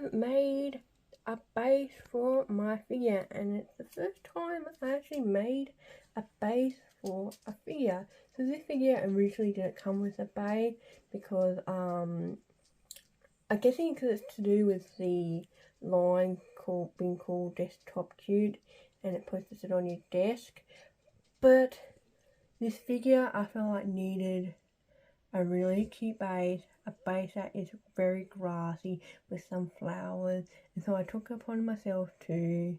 have made a base for my figure, and it's the first time I actually made a base for a figure. So this figure originally didn't come with a base because I'm guessing because it's to do with the line being called desktop cute, and it puts it on your desk. But this figure I felt like needed a really cute base, a base that is very grassy with some flowers, and so I took it upon myself to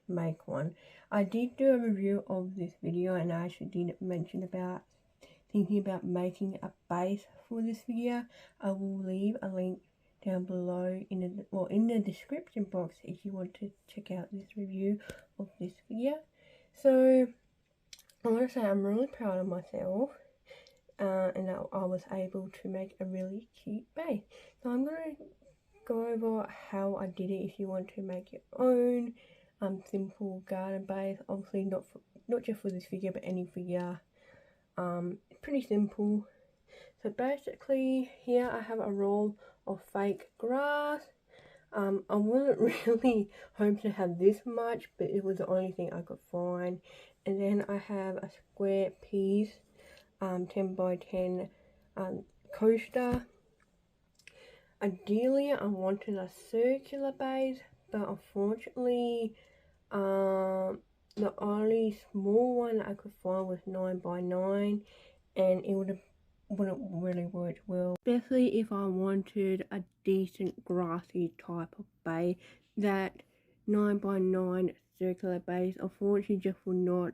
make one. I did do a review of this video, and I actually did mention about thinking about making a base for this figure. I will leave a link down below in the description box if you want to check out this review of this figure. So I want to say I'm really proud of myself. And that I was able to make a really cute base. So I'm going to go over how I did it if you want to make your own simple garden base. Obviously not just for this figure, but any figure. It's pretty simple. So basically here I have a roll of fake grass. I wasn't really hoping to have this much, but it was the only thing I could find. And then I have a square piece 10 by 10 coaster. Ideally I wanted a circular base, but unfortunately the only small one I could find was 9 by 9, and it wouldn't really work well, especially if I wanted a decent grassy type of base. That 9 by 9 circular base unfortunately just will not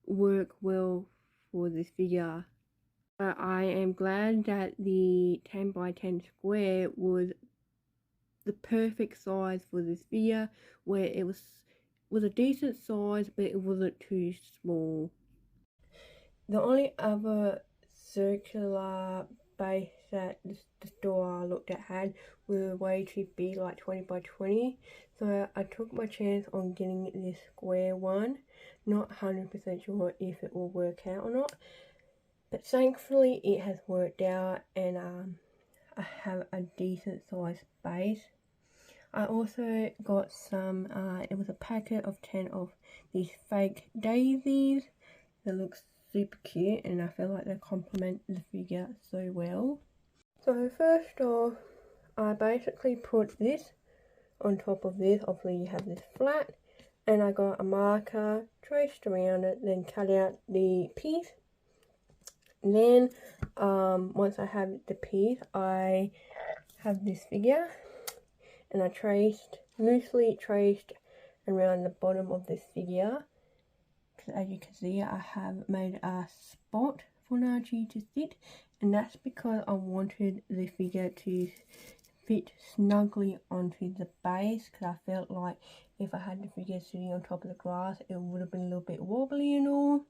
work well for this figure. But I am glad that the 10 by 10 square was the perfect size for this figure, where it was a decent size but it wasn't too small. The only other circular base that the store I looked at had were way too big, like 20 by 20, so I took my chance on getting this square one. Not 100% sure if it will work out or not, but thankfully it has worked out, and I have a decent sized base. I also got some, it was a packet of 10 of these fake daisies that looks super cute, and I feel like they complement the figure so well. So first off, I basically put this on top of this. Obviously you have this flat, and I got a marker, traced around it, then cut out the piece. And then once I have the piece, I have this figure, and I loosely traced around the bottom of this figure. As you can see, I have made a spot for Nanachi to sit, and that's because I wanted the figure to fit snugly onto the base, because I felt like if I had the figure sitting on top of the grass, it would have been a little bit wobbly and all.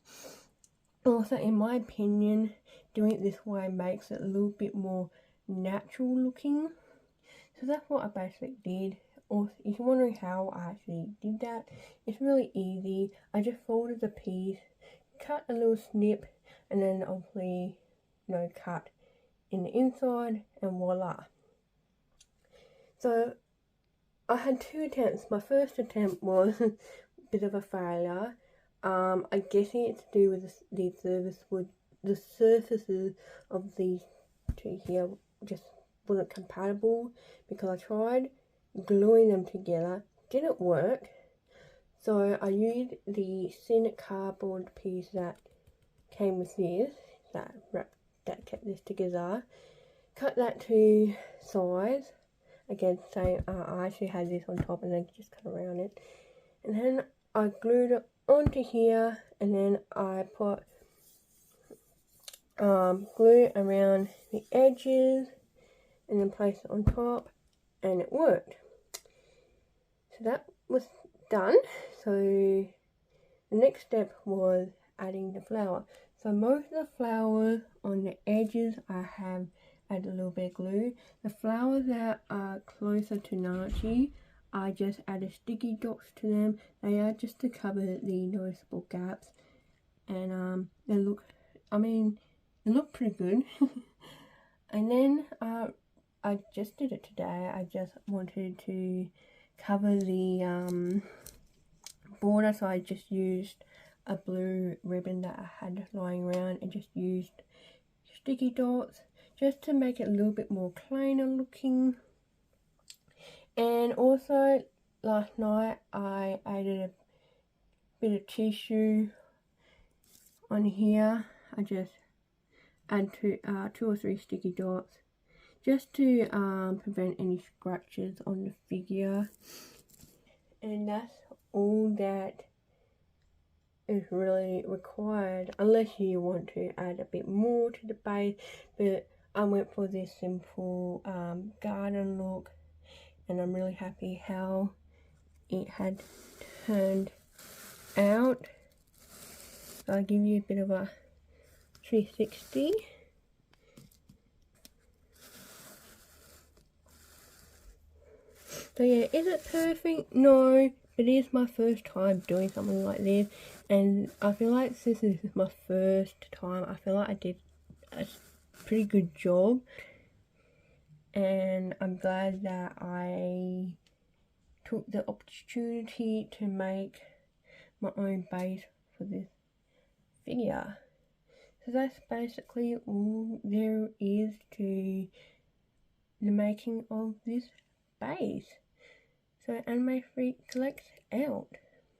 Also, in my opinion, doing it this way makes it a little bit more natural looking. So that's what I basically did. Also, if you're wondering how I actually did that, it's really easy. I just folded the piece, cut a little snip, and then obviously, cut in the inside, and voila. So I had 2 attempts. My first attempt was a bit of a failure. I guess it's to do with the surfaces of these two here just wasn't compatible, because I tried gluing them together, didn't work. So I used the thin cardboard piece that came with this, that kept this together, cut that to size. Again, same, I actually had this on top and then just cut around it, and then I glued it onto here, and then I put glue around the edges and then place it on top, and it worked. So that was done. So the next step was adding the flower. So most of the flowers on the edges I have added a little bit of glue. The flowers that are closer to Nanachi, I just added sticky dots to them. They are just to cover the noticeable gaps, and they look pretty good. And then I just did it today. I just wanted to cover the border, so I just used a blue ribbon that I had lying around and just used sticky dots just to make it a little bit more cleaner looking. And also last night I added a bit of tissue on here. I just add 2 or 3 sticky dots just to prevent any scratches on the figure. And that's all that is really required, unless you want to add a bit more to the base. But I went for this simple garden look, and I'm really happy how it had turned out. So I'll give you a bit of a 360. So yeah, is it perfect? No, but it is my first time doing something like this, and I feel like this is my first time. I feel like I did a pretty good job, and I'm glad that I took the opportunity to make my own base for this figure. So that's basically all there is to the making of this base. So Anime Freak collects out.